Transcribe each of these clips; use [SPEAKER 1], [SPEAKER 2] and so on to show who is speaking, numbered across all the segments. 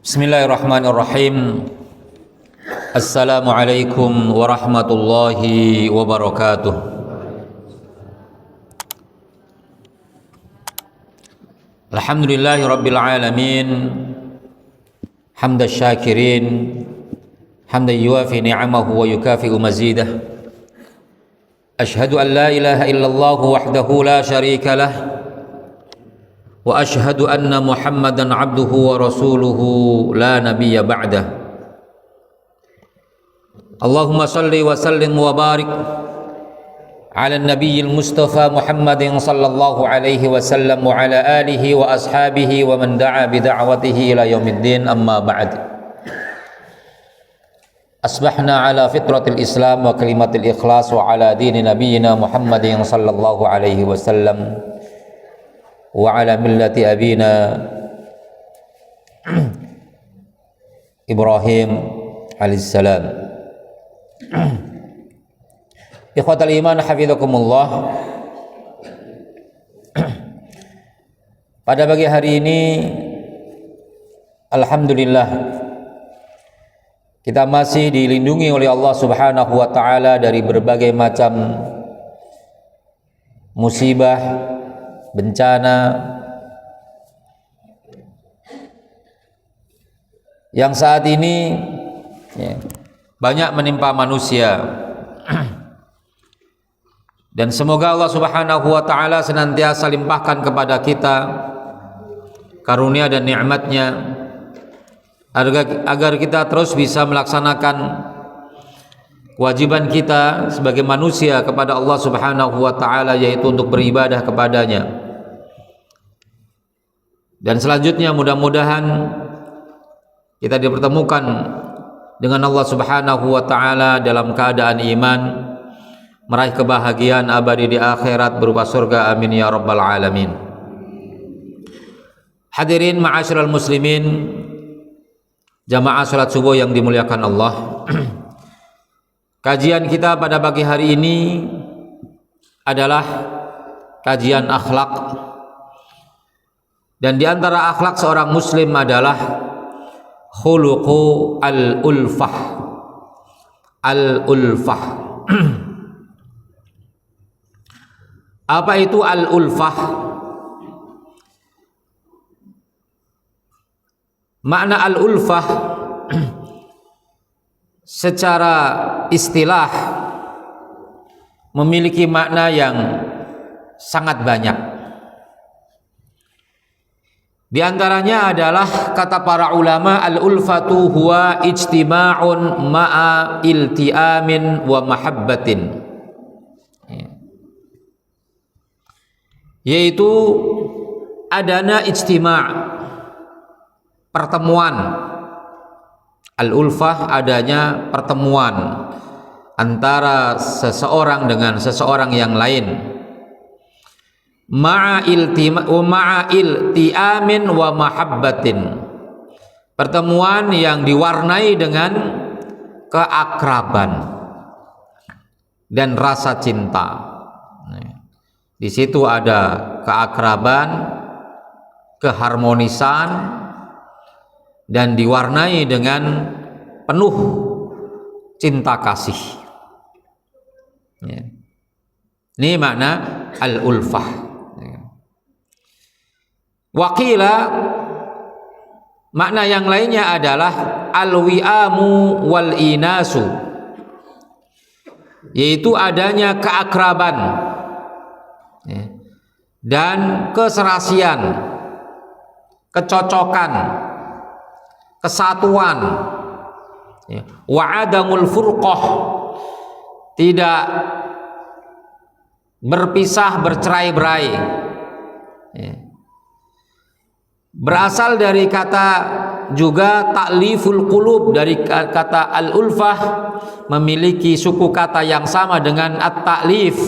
[SPEAKER 1] Bismillahirrahmanirrahim. Assalamualaikum warahmatullahi wabarakatuh. Alhamdulillahi rabbil alamin. Hamdan syakirin, hamdan yuwafi ni'amahu wa yukafi'u mazidah. Ashhadu an la ilaha illallah wahdahu la syarika lah. Wa ashhadu anna Muhammadan abduhu wa rasuluhu la nabiyya ba'dah. Allahumma salli wa sallim wa barik ala nabiyyil mustafa Muhammadin sallallahu alaihi wasallam wa ala alihi wa ashabihi wa man da'a bi da'watihi ila yaumiddin, amma ba'd. Asbahna ala fitratil Islam wa kalimatil ikhlas wa ala dini nabiyyina Muhammadin sallallahu alaihi wasallam wa ala millati abina Ibrahim alaihissalam. Ikhwatal iman hafizakumullah. Pada pagi hari ini alhamdulillah kita masih dilindungi oleh Allah Subhanahu wa taala dari berbagai macam musibah, bencana yang saat ini banyak menimpa manusia. Dan semoga Allah Subhanahu wa taala senantiasa limpahkan kepada kita karunia dan nikmat-Nya agar kita terus bisa melaksanakan kewajiban kita sebagai manusia kepada Allah Subhanahu wa taala, yaitu untuk beribadah kepadanya. Dan selanjutnya mudah-mudahan kita dipertemukan dengan Allah Subhanahu wa taala dalam keadaan iman, meraih kebahagiaan abadi di akhirat berupa surga, amin ya rabbal alamin. Hadirin ma'asyiral muslimin, jamaah salat subuh yang dimuliakan Allah. Kajian kita pada pagi hari ini adalah kajian akhlak. Dan di antara akhlak seorang muslim adalah khuluqu al-ulfah. Al-ulfah. Apa itu al-ulfah? Makna al-ulfah secara istilah memiliki makna yang sangat banyak. Di antaranya adalah kata para ulama, al-ulfatu huwa ijtima'un ma'a ilti'amin wa mahabbatin, yaitu adanya ijtima', pertemuan. Al-ulfah adanya pertemuan antara seseorang dengan seseorang yang lain. Ma'a ilti'amin wa mahabbatin, pertemuan yang diwarnai dengan keakraban dan rasa cinta. Di situ ada keakraban, keharmonisan, dan diwarnai dengan penuh cinta kasih. Ini makna al-ulfah. Waqila, makna yang lainnya adalah al-wi'amu wal inasu, yaitu adanya keakraban dan keserasian, kecocokan, kesatuan, wa adamul furqah, tidak berpisah, bercerai-berai. Berasal dari kata juga ta'liful qulub, dari kata al-ulfah memiliki suku kata yang sama dengan at-ta'lif.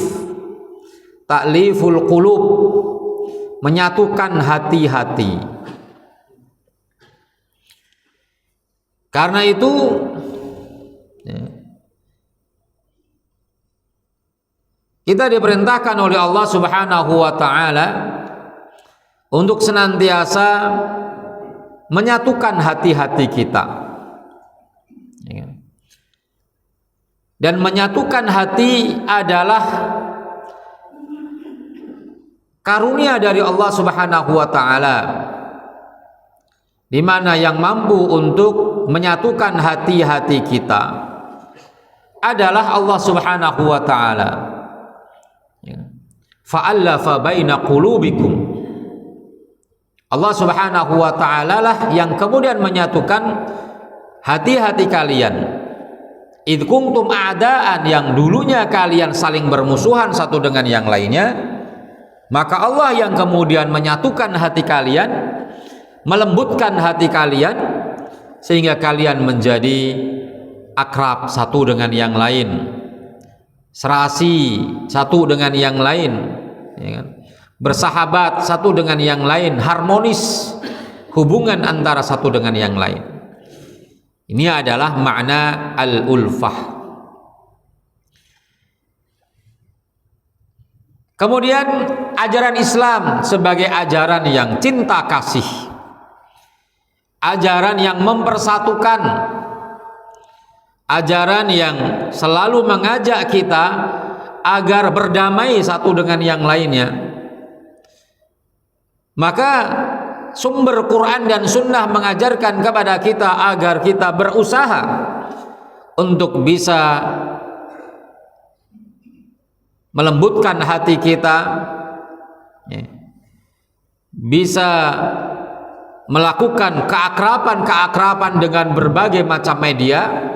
[SPEAKER 1] Ta'liful qulub, menyatukan hati-hati. Karena itu kita diperintahkan oleh Allah Subhanahu wa taala untuk senantiasa menyatukan hati-hati kita. Dan menyatukan hati adalah karunia dari Allah Subhanahu wa taala, di mana yang mampu untuk menyatukan hati-hati kita adalah Allah Subhanahu wa taala. Fa'allafa baina qulubikum. Allah Subhanahu wa taala lah yang kemudian menyatukan hati-hati kalian. Idh kuntum a'daan, yang dulunya kalian saling bermusuhan satu dengan yang lainnya, maka Allah yang kemudian menyatukan hati kalian, melembutkan hati kalian, sehingga kalian menjadi akrab satu dengan yang lain, serasi satu dengan yang lain, ya kan? Bersahabat satu dengan yang lain, harmonis hubungan antara satu dengan yang lain. Ini adalah makna al-ulfah. Kemudian ajaran Islam sebagai ajaran yang cinta kasih, ajaran yang mempersatukan, ajaran yang selalu mengajak kita agar berdamai satu dengan yang lainnya. Maka sumber Quran dan Sunnah mengajarkan kepada kita agar kita berusaha untuk bisa melembutkan hati kita, bisa melakukan keakraban dengan berbagai macam media,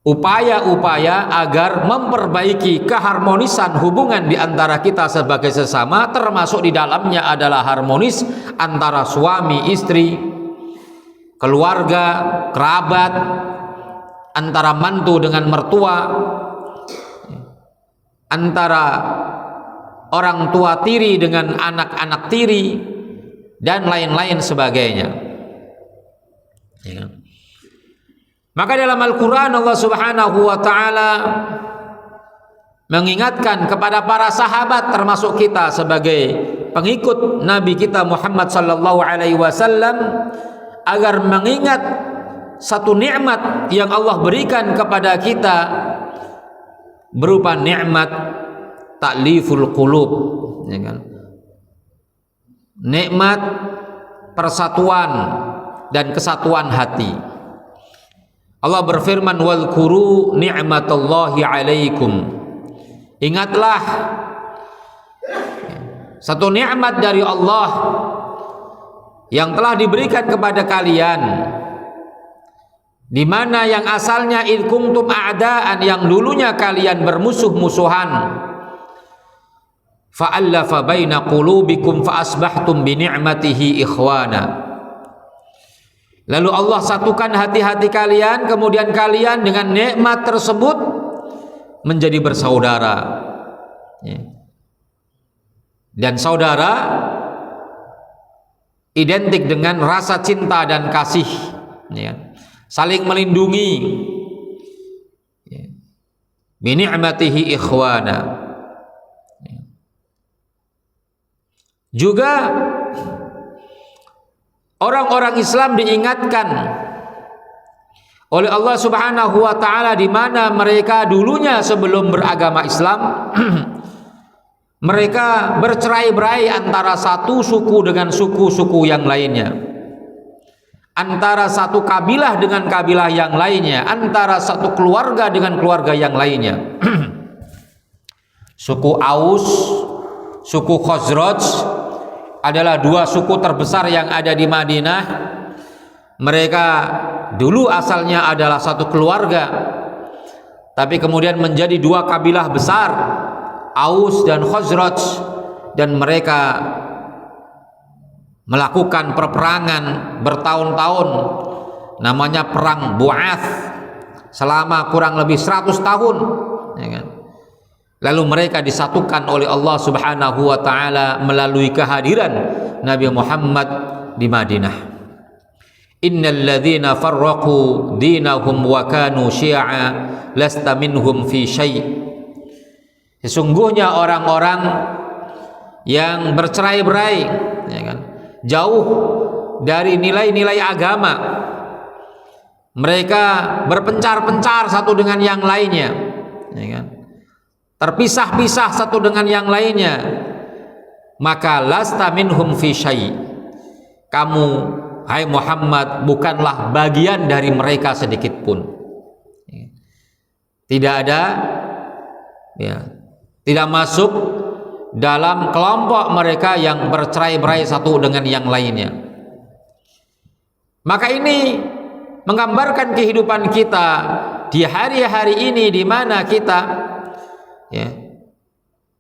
[SPEAKER 1] upaya-upaya agar memperbaiki keharmonisan hubungan di antara kita sebagai sesama, termasuk di dalamnya adalah harmonis antara suami istri, keluarga, kerabat, antara mantu dengan mertua, antara orang tua tiri dengan anak-anak tiri, dan lain-lain sebagainya. Ya. Maka dalam Al-Quran Allah Subhanahu wa ta'ala mengingatkan kepada para sahabat, termasuk kita sebagai pengikut Nabi kita Muhammad sallallahu alaihi wasallam, agar mengingat satu nikmat yang Allah berikan kepada kita berupa nikmat ta'liful qulub, ya kan? Nikmat persatuan dan kesatuan hati. Allah berfirman, wadhkuru ni'matallahi alaikum. Ingatlah satu nikmat dari Allah yang telah diberikan kepada kalian, di mana yang asalnya id kuntum a'daan, yang dulunya kalian bermusuh-musuhan, fa'allafa baina qulubikum fa asbahtum bi ni'matihi ikhwana. Lalu Allah satukan hati-hati kalian, kemudian kalian dengan nikmat tersebut menjadi bersaudara. Dan saudara identik dengan rasa cinta dan kasih, saling melindungi. Bi ni'matihi ikhwana. Juga orang-orang Islam diingatkan oleh Allah Subhanahu wa ta'ala, di mana mereka dulunya sebelum beragama Islam mereka bercerai-berai antara satu suku dengan suku-suku yang lainnya, antara satu kabilah dengan kabilah yang lainnya, antara satu keluarga dengan keluarga yang lainnya. Suku Aus, suku Khazraj adalah dua suku terbesar yang ada di Madinah. Mereka dulu asalnya adalah satu keluarga, tapi kemudian menjadi dua kabilah besar, Aus dan Khazraj, dan mereka melakukan peperangan bertahun-tahun, namanya perang Bu'ath, selama kurang lebih 100 tahun, ya kan? Lalu mereka disatukan oleh Allah Subhanahu wa ta'ala melalui kehadiran Nabi Muhammad di Madinah. Innal ladzina farraqu dinahum wa kanu syi'a lasta minhum fi syai'. Sesungguhnya orang-orang yang bercerai-berai, ya kan, jauh dari nilai-nilai agama. Mereka berpencar-pencar satu dengan yang lainnya, ya kan? Terpisah-pisah satu dengan yang lainnya. Maka lasta minhum fi syai'. Kamu, hai Muhammad, bukanlah bagian dari mereka sedikit pun. Tidak ada, ya, tidak masuk dalam kelompok mereka yang bercerai-berai satu dengan yang lainnya. Maka ini menggambarkan kehidupan kita di hari-hari ini, di mana kita, ya,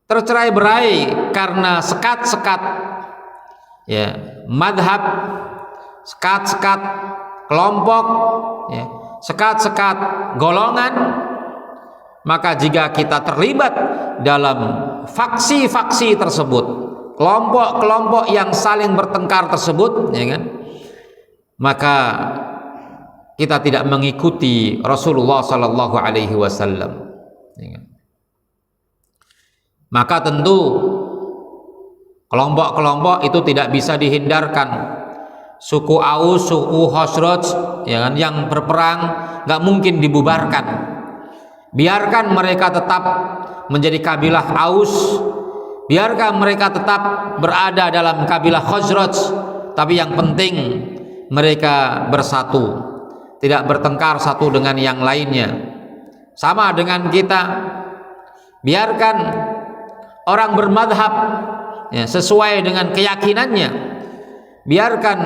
[SPEAKER 1] tercerai-berai karena sekat-sekat, ya, madhab, sekat-sekat kelompok, ya, sekat-sekat golongan. Maka jika kita terlibat dalam faksi-faksi tersebut, kelompok-kelompok yang saling bertengkar tersebut, ya kan, maka kita tidak mengikuti Rasulullah Sallallahu Alaihi Wasallam, ya kan? Maka tentu kelompok-kelompok itu tidak bisa dihindarkan. Suku Aus, suku Khazraj, ya kan, yang berperang nggak mungkin dibubarkan. Biarkan mereka tetap menjadi kabilah Aus, biarkan mereka tetap berada dalam kabilah Khazraj, tapi yang penting mereka bersatu, tidak bertengkar satu dengan yang lainnya. Sama dengan kita, biarkan orang bermadhab, ya, sesuai dengan keyakinannya, biarkan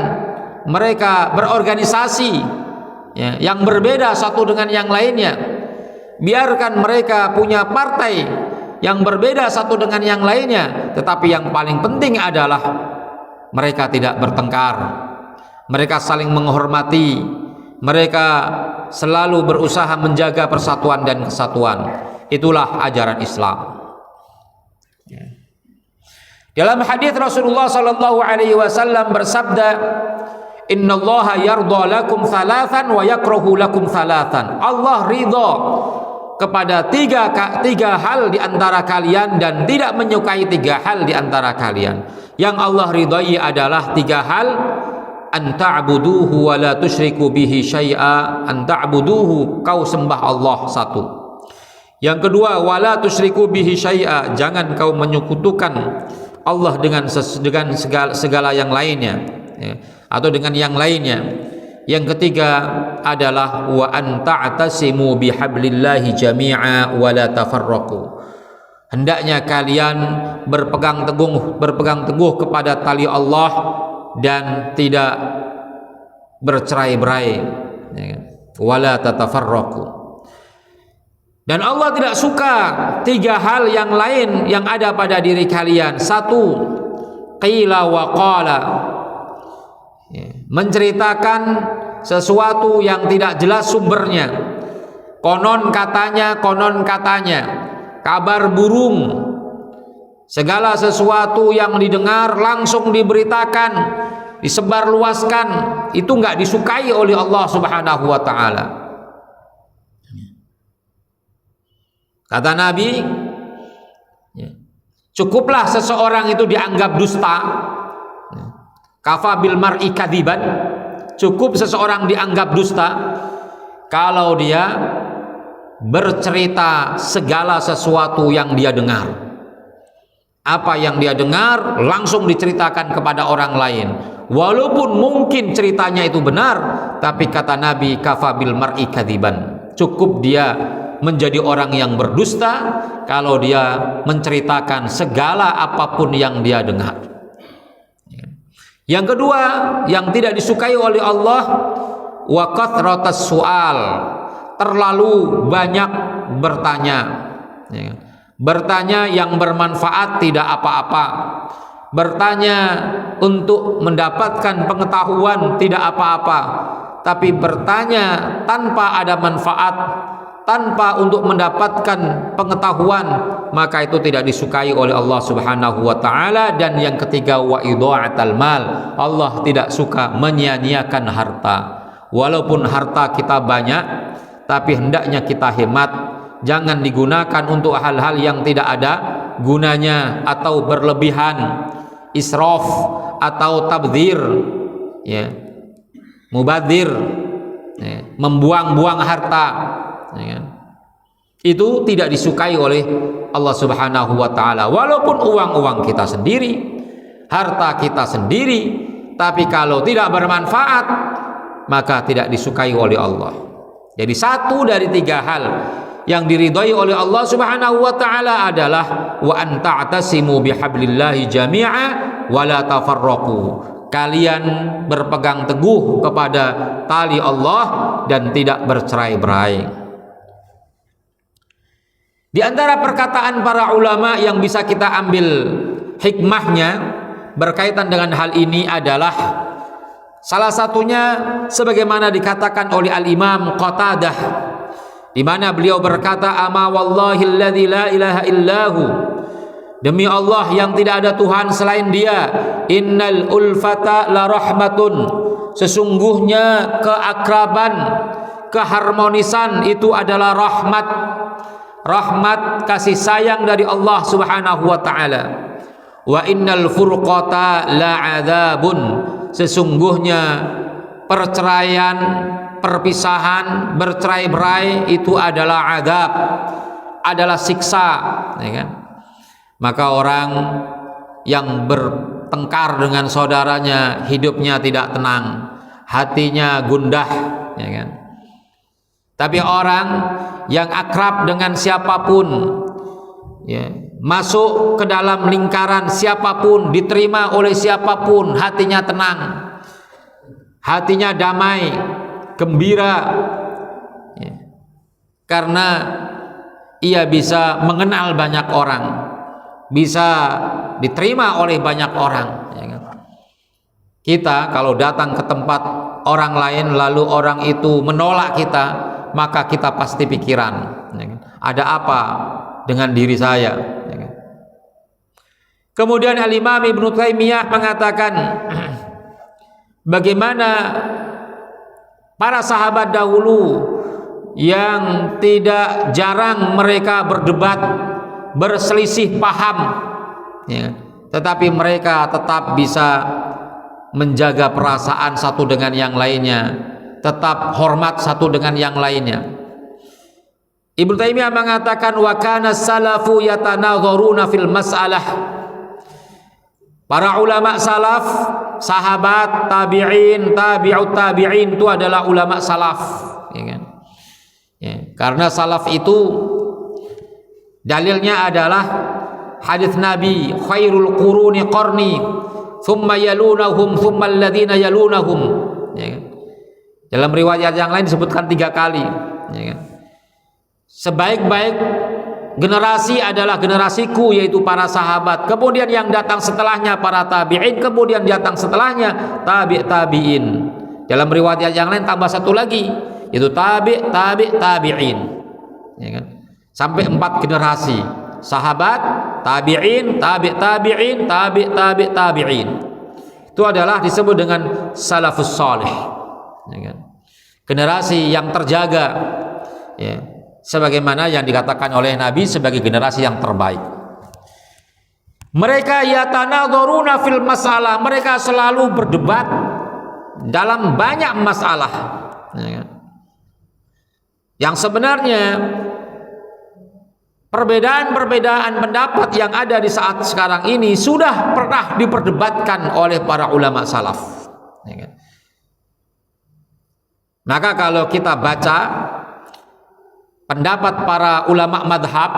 [SPEAKER 1] mereka berorganisasi, ya, yang berbeda satu dengan yang lainnya, biarkan mereka punya partai yang berbeda satu dengan yang lainnya, tetapi yang paling penting adalah mereka tidak bertengkar, mereka saling menghormati, mereka selalu berusaha menjaga persatuan dan kesatuan. Itulah ajaran Islam. Dalam hadis Rasulullah sallallahu alaihi wasallam bersabda, "Innallaha yardha lakum thalathan wa yakrahu lakum thalathan." Allah ridha kepada tiga hal di antara kalian dan tidak menyukai tiga hal di antara kalian. Yang Allah ridhai adalah tiga hal: an ta'buduhu wa la tusyriku bihi syai'a. An ta'buduhu, kau sembah Allah satu. Yang kedua, wala tusyriku bihi syai'a, jangan kau menyekutukan Allah dengan segala yang lainnya, ya, atau dengan yang lainnya. Yang ketiga adalah wa an ta'tasimu bihablillahi jami'a wa la tafarraqu. Hendaknya kalian berpegang teguh kepada tali Allah dan tidak bercerai-berai, ya, wa la tatafarraqu. Dan Allah tidak suka tiga hal yang lain yang ada pada diri kalian. Satu, qila wa qala, menceritakan sesuatu yang tidak jelas sumbernya, konon katanya, kabar burung, segala sesuatu yang didengar langsung diberitakan, disebarluaskan, itu nggak disukai oleh Allah Subhanahu wa taala. Kata Nabi, cukuplah seseorang itu dianggap dusta. Kafa bil mar'i kadziban, cukup seseorang dianggap dusta kalau dia bercerita segala sesuatu yang dia dengar. Apa yang dia dengar langsung diceritakan kepada orang lain, walaupun mungkin ceritanya itu benar, tapi kata Nabi, kafa bil mar'i kadziban, cukup dia menjadi orang yang berdusta kalau dia menceritakan segala apapun yang dia dengar. Yang kedua, yang tidak disukai oleh Allah, wa kathratas su'al, terlalu banyak bertanya. Bertanya yang bermanfaat tidak apa-apa, bertanya untuk mendapatkan pengetahuan tidak apa-apa, tapi bertanya tanpa ada manfaat, tanpa untuk mendapatkan pengetahuan, maka itu tidak disukai oleh Allah Subhanahu wa taala. Dan yang ketiga, wa idha'atal mal, Allah tidak suka menyia-nyiakan harta. Walaupun harta kita banyak, tapi hendaknya kita hemat, jangan digunakan untuk hal-hal yang tidak ada gunanya atau berlebihan, israf atau tabdzir, ya, mubadzir, ya, membuang-buang harta, ya, itu tidak disukai oleh Allah Subhanahu wa taala. Walaupun uang-uang kita sendiri, harta kita sendiri, tapi kalau tidak bermanfaat maka tidak disukai oleh Allah. Jadi satu dari tiga hal yang diridhai oleh Allah Subhanahu wa taala adalah wa anta'tasimu bihablillahi jami'a wa la tafarraqu. Kalian berpegang teguh kepada tali Allah dan tidak bercerai-berai. Di antara perkataan para ulama yang bisa kita ambil hikmahnya berkaitan dengan hal ini adalah salah satunya sebagaimana dikatakan oleh Al-Imam Qatadah, di mana beliau berkata, ama wallahi alladzi la ilaha illahu, demi Allah yang tidak ada Tuhan selain Dia, innal ulfata la rahmatun, sesungguhnya keakraban, keharmonisan itu adalah rahmat, rahmat kasih sayang dari Allah Subhanahu wa taala. Wa innal furqata la adzabun, sesungguhnya perceraian, perpisahan, bercerai-berai itu adalah azab, adalah siksa, ya kan? Maka orang yang bertengkar dengan saudaranya hidupnya tidak tenang, hatinya gundah, ya kan? Tapi orang yang akrab dengan siapapun, ya, masuk ke dalam lingkaran siapapun, diterima oleh siapapun, hatinya tenang, hatinya damai, gembira, ya, karena ia bisa mengenal banyak orang, bisa diterima oleh banyak orang, ya kan? Kita kalau datang ke tempat orang lain lalu orang itu menolak kita, maka kita pasti pikiran, ya kan? Ada apa dengan diri saya, ya kan? Kemudian Al-Imam Ibnu Taimiyah mengatakan bagaimana para sahabat dahulu yang tidak jarang mereka berdebat, berselisih paham, ya, tetapi mereka tetap bisa menjaga perasaan satu dengan yang lainnya, tetap hormat satu dengan yang lainnya. Ibnu Taimiyah mengatakan wa kana salafu yatanadharuna fil mas'alah. Para ulama salaf, sahabat, tabi'in, tabi'ut tabi'in itu adalah ulama salaf, ya kan? Ya, karena salaf itu dalilnya adalah hadis Nabi, khairul quruni qarni, thumma yalunahum, thumma alladhina yalunahum, ya kan? Dalam riwayat yang lain disebutkan 3 kali, ya kan? Sebaik-baik generasi adalah generasiku, yaitu para sahabat, kemudian yang datang setelahnya para tabi'in, kemudian datang setelahnya tabi'in. Dalam riwayat yang lain tambah satu lagi, yaitu tabi'in, ya kan? Sampai 4 generasi, sahabat, tabi'in, tabi'in, tabi'in. Itu adalah disebut dengan salafus salih, ya kan? Generasi yang terjaga, ya, sebagaimana yang dikatakan oleh Nabi sebagai generasi yang terbaik. Mereka yatanadharuna fil masalah, mereka selalu berdebat dalam banyak masalah, ya kan? Yang sebenarnya perbedaan-perbedaan pendapat yang ada di saat sekarang ini sudah pernah diperdebatkan oleh para ulama salaf, ya kan? Maka kalau kita baca pendapat para ulama madhab,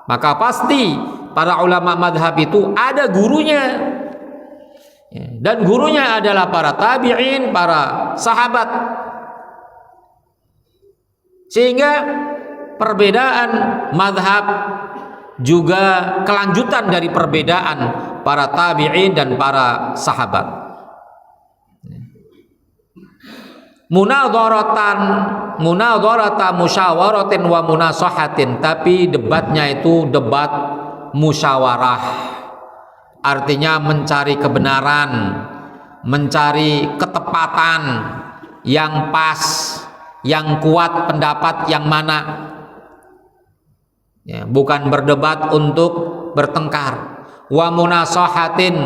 [SPEAKER 1] maka pasti para ulama madhab itu ada gurunya, dan gurunya adalah para tabi'in, para sahabat. Sehingga perbedaan madhab juga kelanjutan dari perbedaan para tabi'in dan para sahabat. Munadharata musyawaratin wa munasahatin, tapi debatnya itu debat musyawarah, artinya mencari kebenaran, mencari ketepatan yang pas, yang kuat pendapat yang mana, ya, bukan berdebat untuk bertengkar. Wa munasahatin,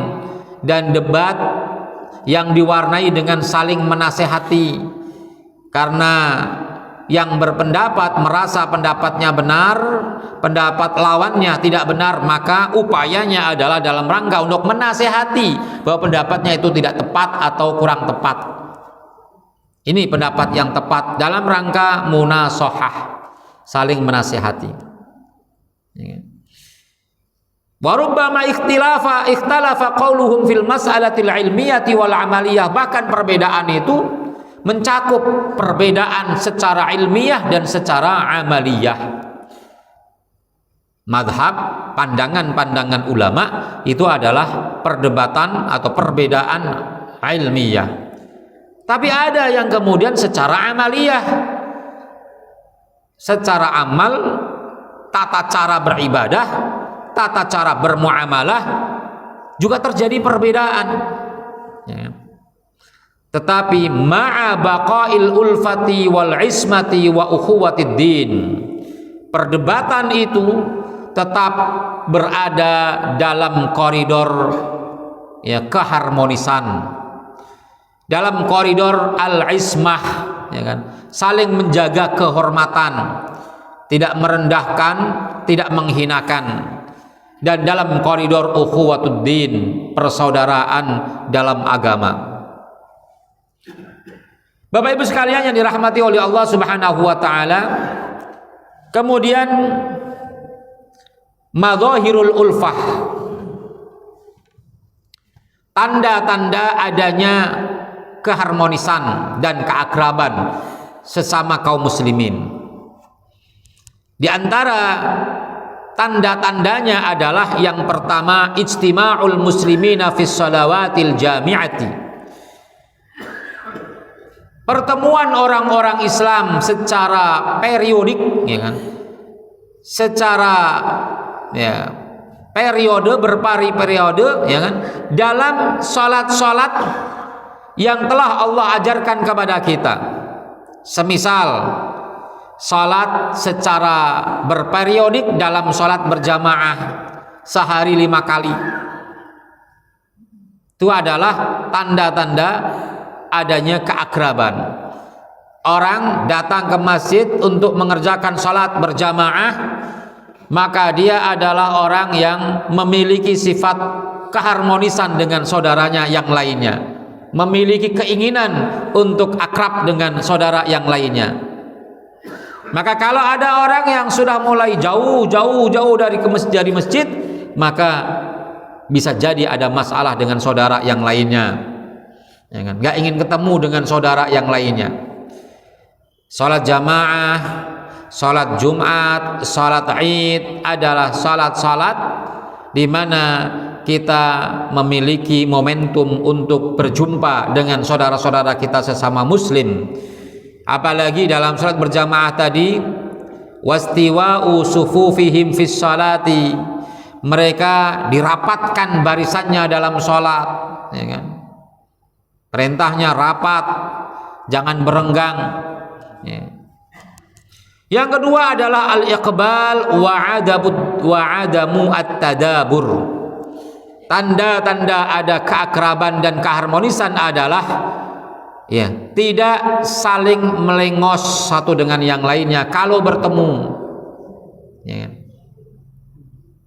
[SPEAKER 1] dan debat yang diwarnai dengan saling menasehati, karena yang berpendapat merasa pendapatnya benar, pendapat lawannya tidak benar, maka upayanya adalah dalam rangka untuk menasehati bahwa pendapatnya itu tidak tepat atau kurang tepat. Ini pendapat yang tepat dalam rangka munasahah, saling menasehati. Wa rubbama ikhtalafa qauluhum fil mas'alatil ilmiyati wal amaliyah, bahkan perbedaan itu mencakup perbedaan secara ilmiah dan secara amaliyah. Madhab, pandangan-pandangan ulama itu adalah perdebatan atau perbedaan ilmiah. Tapi ada yang kemudian secara amaliyah, secara amal, tata cara beribadah, tata cara bermuamalah juga terjadi perbedaan. Ya. Tetapi ma'a baqail ulfati wal ismati wa ukhuwatid din, perdebatan itu tetap berada dalam koridor ya keharmonisan, dalam koridor al-ismah, ya kan, saling menjaga kehormatan, tidak merendahkan, tidak menghinakan, dan dalam koridor ukhuwatud din, persaudaraan dalam agama. Bapak Ibu sekalian yang dirahmati oleh Allah Subhanahu wa taala, kemudian madzahirul ulfah, tanda-tanda adanya keharmonisan dan keakraban sesama kaum muslimin. Di antara tanda-tandanya adalah yang pertama, ijtima'ul muslimina fis shalawatil jami'ati, pertemuan orang-orang Islam secara periodik, ya kan, secara ya periode berpari-periode, ya kan, dalam salat-salat yang telah Allah ajarkan kepada kita. Semisal salat secara berperiodik dalam salat berjamaah sehari 5 kali, itu adalah tanda-tanda adanya keakraban. Orang datang ke masjid untuk mengerjakan salat berjamaah, maka dia adalah orang yang memiliki sifat keharmonisan dengan saudaranya yang lainnya, memiliki keinginan untuk akrab dengan saudara yang lainnya. Maka kalau ada orang yang sudah mulai jauh dari masjid, maka bisa jadi ada masalah dengan saudara yang lainnya, ya kan? Gak ingin ketemu dengan saudara yang lainnya. Salat jamaah, salat Jumat, salat Id adalah salat-salat di mana kita memiliki momentum untuk berjumpa dengan saudara-saudara kita sesama muslim. Apalagi dalam salat berjamaah tadi, wastiwa'u sufufihim fis salati, mereka dirapatkan barisannya dalam salat, ya kan? Perintahnya rapat, jangan berenggang, ya. Yang kedua adalah al-iqbal wa adamu at-tadabur. Tanda-tanda ada keakraban dan keharmonisan adalah ya tidak saling melengos satu dengan yang lainnya kalau bertemu, ya,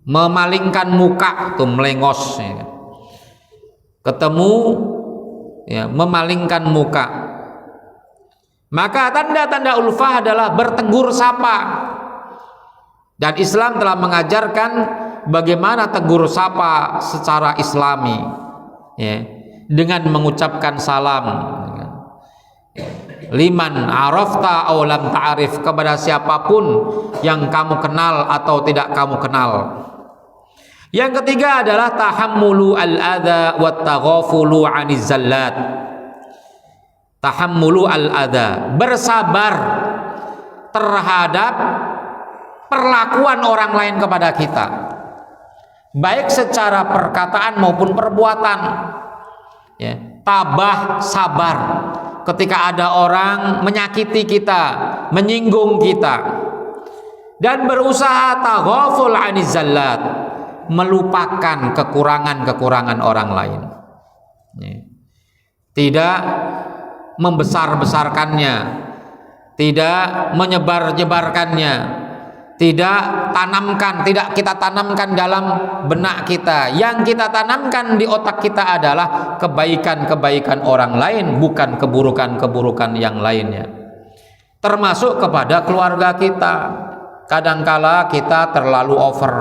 [SPEAKER 1] memalingkan muka tuh melengos, ya. Ketemu ya memalingkan muka. Maka tanda-tanda ulfah adalah bertegur sapa, dan Islam telah mengajarkan bagaimana tegur sapa secara islami, ya, dengan mengucapkan salam, liman arafta aw lam ta'rif, kepada siapapun yang kamu kenal atau tidak kamu kenal. Yang ketiga adalah tahammulu al-adha wa taghafulu 'aniz zallat. Tahammulu al-adha, bersabar terhadap perlakuan orang lain kepada kita, baik secara perkataan maupun perbuatan, ya. Tabah sabar ketika ada orang menyakiti kita, menyinggung kita, dan berusaha taghaful 'aniz zallat, melupakan kekurangan-kekurangan orang lain, ya. tidak membesar-besarkannya, tidak menyebar-nyebarkannya, tidak kita tanamkan dalam benak kita. Yang kita tanamkan di otak kita adalah kebaikan-kebaikan orang lain, bukan keburukan-keburukan yang lainnya. Termasuk kepada keluarga kita. Kadangkala kita terlalu over.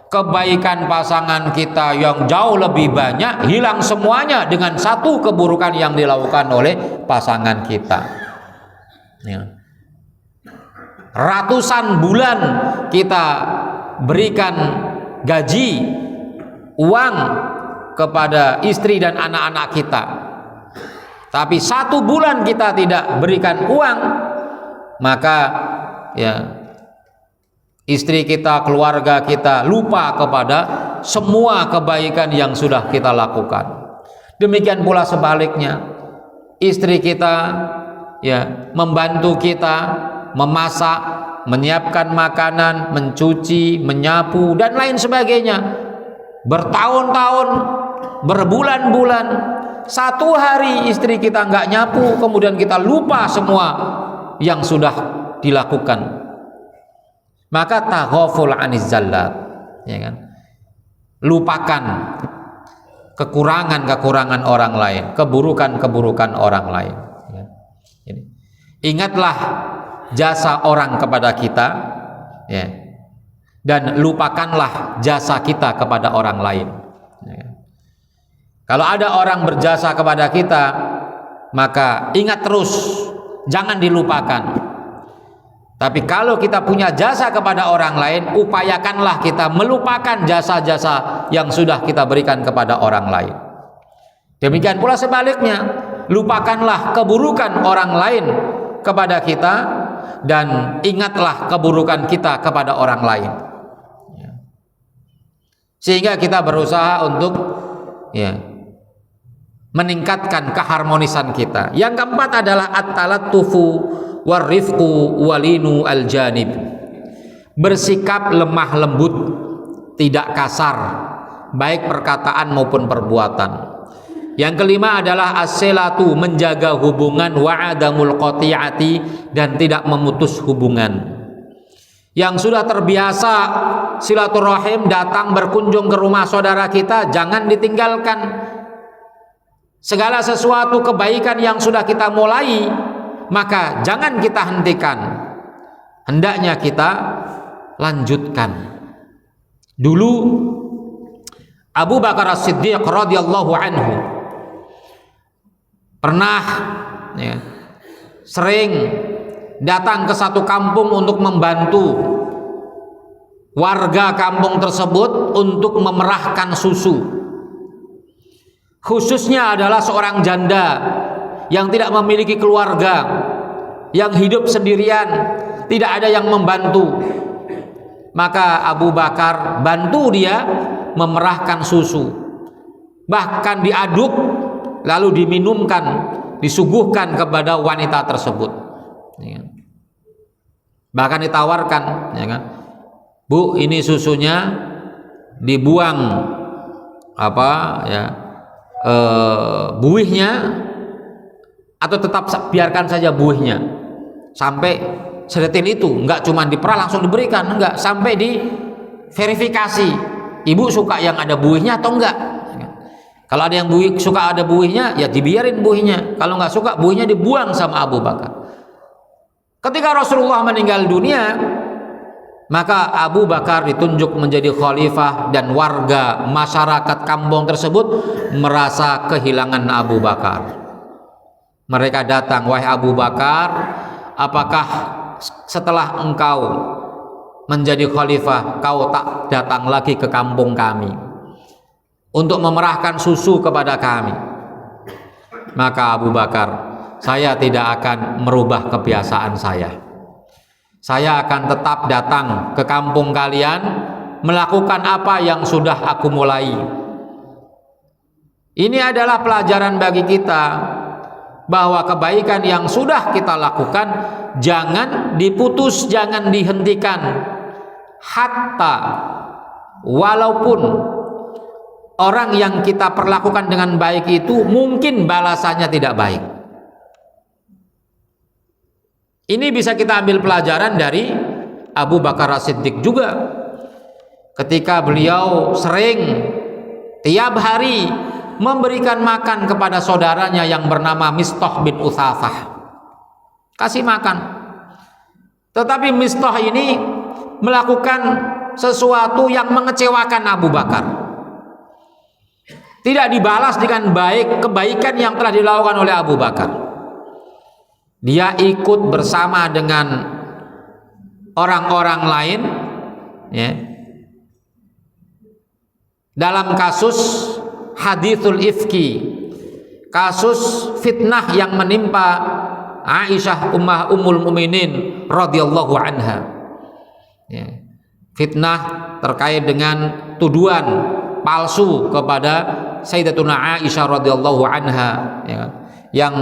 [SPEAKER 1] Kebaikan pasangan kita yang jauh lebih banyak hilang semuanya dengan satu keburukan yang dilakukan oleh pasangan kita. Ya. Ratusan bulan kita berikan gaji, uang kepada istri dan anak-anak kita, tapi 1 bulan kita tidak berikan uang, maka ya istri kita, keluarga kita lupa kepada semua kebaikan yang sudah kita lakukan. Demikian pula sebaliknya, istri kita ya membantu kita memasak, menyiapkan makanan, mencuci, menyapu dan lain sebagainya. Bertahun-tahun, berbulan-bulan, 1 hari istri kita nggak nyapu, kemudian kita lupa semua yang sudah dilakukan. Maka taghaful aniz zallat, ya kan? Lupakan kekurangan-kekurangan orang lain, keburukan-keburukan orang lain. Ya. Jadi, ingatlah jasa orang kepada kita, ya, dan lupakanlah jasa kita kepada orang lain. Ya. Kalau ada orang berjasa kepada kita, maka ingat terus, jangan dilupakan. Tapi kalau kita punya jasa kepada orang lain, upayakanlah kita melupakan jasa-jasa yang sudah kita berikan kepada orang lain. Demikian pula sebaliknya, lupakanlah keburukan orang lain kepada kita dan ingatlah keburukan kita kepada orang lain. Sehingga kita berusaha untuk meningkatkan keharmonisan kita. Yang keempat adalah at-talattufu warifqu walinu aljanib, bersikap lemah lembut, tidak kasar, baik perkataan maupun perbuatan. Yang kelima adalah as-silatu, menjaga hubungan, wa adamul qati'ati, dan tidak memutus hubungan. Yang sudah terbiasa silaturahim, datang berkunjung ke rumah saudara kita, jangan ditinggalkan. Segala sesuatu kebaikan yang sudah kita mulai, maka jangan kita hentikan, hendaknya kita lanjutkan. Dulu Abu Bakar As-Siddiq radhiyallahu anhu pernah sering datang ke satu kampung untuk membantu warga kampung tersebut untuk memerahkan susu. Khususnya adalah seorang janda yang tidak memiliki keluarga, yang hidup sendirian, tidak ada yang membantu. Maka Abu Bakar bantu dia memerahkan susu, bahkan diaduk lalu diminumkan, disuguhkan kepada wanita tersebut. Bahkan ditawarkan, ya kan, Bu, ini susunya dibuang buihnya, atau tetap biarkan saja buihnya sampai sedetil itu, enggak cuma diperah langsung diberikan, enggak, sampai diverifikasi, ibu suka yang ada buihnya atau enggak. Kalau ada yang suka ada buihnya, ya dibiarin buihnya. Kalau enggak suka, buihnya dibuang sama Abu Bakar. Ketika Rasulullah meninggal dunia, maka Abu Bakar ditunjuk menjadi khalifah, dan warga masyarakat kampung tersebut merasa kehilangan Abu Bakar. Mereka datang, wahai Abu Bakar, apakah setelah engkau menjadi khalifah, kau tak datang lagi ke kampung kami untuk memerahkan susu kepada kami? Maka Abu Bakar, saya tidak akan merubah kebiasaan saya. Saya akan tetap datang ke kampung kalian, melakukan apa yang sudah aku mulai. Ini adalah pelajaran bagi kita, bahwa kebaikan yang sudah kita lakukan jangan diputus, jangan dihentikan, hatta walaupun orang yang kita perlakukan dengan baik itu mungkin balasannya tidak baik. Ini bisa kita ambil pelajaran dari Abu Bakar As-Siddiq juga, ketika beliau sering tiap hari memberikan makan kepada saudaranya yang bernama Mistah bin Utsatsah, kasih makan. Tetapi Mistah ini melakukan sesuatu yang mengecewakan Abu Bakar, tidak dibalas dengan baik kebaikan yang telah dilakukan oleh Abu Bakar. Dia ikut bersama dengan orang-orang lain, ya, dalam kasus hadithul ifki, kasus fitnah yang menimpa Aisyah ummul mukminin radhiyallahu anha, ya, fitnah terkait dengan tuduhan palsu kepada Sayyidatuna Aisyah radhiyallahu anha, ya, yang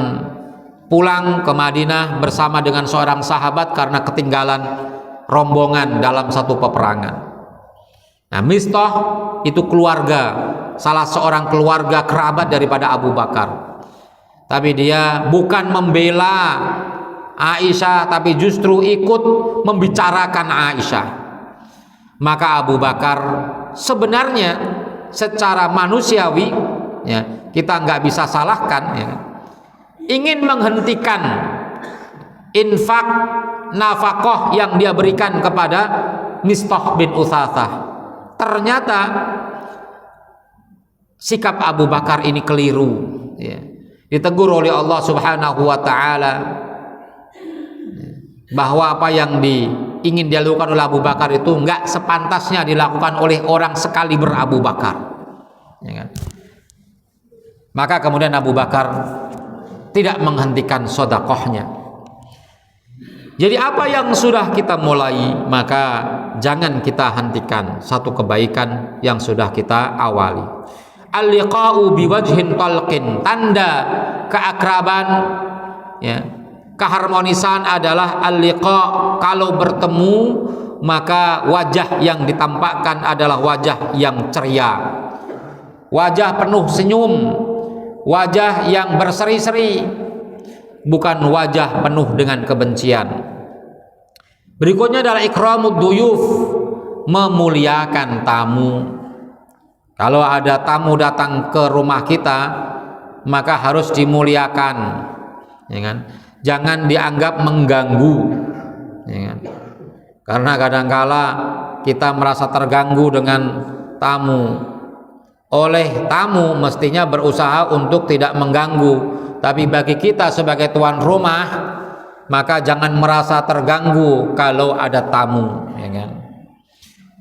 [SPEAKER 1] pulang ke Madinah bersama dengan seorang sahabat karena ketinggalan rombongan dalam satu peperangan. Nah, Mistah itu keluarga, salah seorang keluarga kerabat daripada Abu Bakar. Tapi dia bukan membela Aisyah, tapi justru ikut membicarakan Aisyah. Maka Abu Bakar sebenarnya secara manusiawi, ya, kita nggak bisa salahkan, ya, ingin menghentikan infak nafkah yang dia berikan kepada Mistah bin Utsatsah. Ternyata sikap Abu Bakar ini keliru, ya. Ditegur oleh Allah Subhanahu wa taala bahwa apa yang ingin dilakukan oleh Abu Bakar itu enggak sepantasnya dilakukan oleh orang sekaliber Abu Bakar, ya kan? Maka kemudian Abu Bakar tidak menghentikan sedekahnya. Jadi apa yang sudah kita mulai, maka jangan kita hentikan satu kebaikan yang sudah kita awali. Al-liqa'u biwajhin talqin, tanda keakraban, ya, keharmonisan adalah al-liqa', kalau bertemu maka wajah yang ditampakkan adalah wajah yang ceria, wajah penuh senyum, wajah yang berseri-seri, bukan wajah penuh dengan kebencian. Berikutnya adalah ikramud duyuf, memuliakan tamu. Kalau ada tamu datang ke rumah kita, maka harus dimuliakan, ya kan? Jangan dianggap mengganggu, ya kan? Karena kadangkala kita merasa terganggu dengan tamu. Oleh tamu mestinya berusaha untuk tidak mengganggu, tapi bagi kita sebagai tuan rumah, maka jangan merasa terganggu kalau ada tamu, ya kan?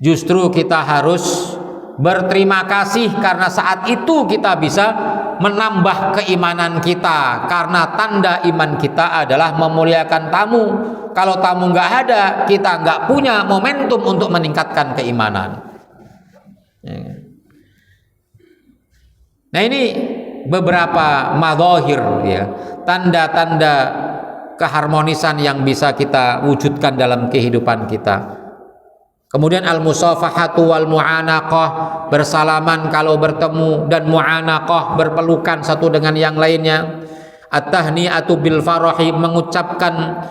[SPEAKER 1] Justru kita harus berterima kasih karena saat itu kita bisa menambah keimanan kita, karena tanda iman kita adalah memuliakan tamu. Kalau tamu nggak ada, kita nggak punya momentum untuk meningkatkan keimanan. Nah, ini beberapa madzahir, ya, tanda-tanda keharmonisan yang bisa kita wujudkan dalam kehidupan kita. Kemudian al-musafahatu wal mu'anaqah, bersalaman kalau bertemu, dan mu'anaqah, berpelukan satu dengan yang lainnya. At-tahni'atu bil farahi, mengucapkan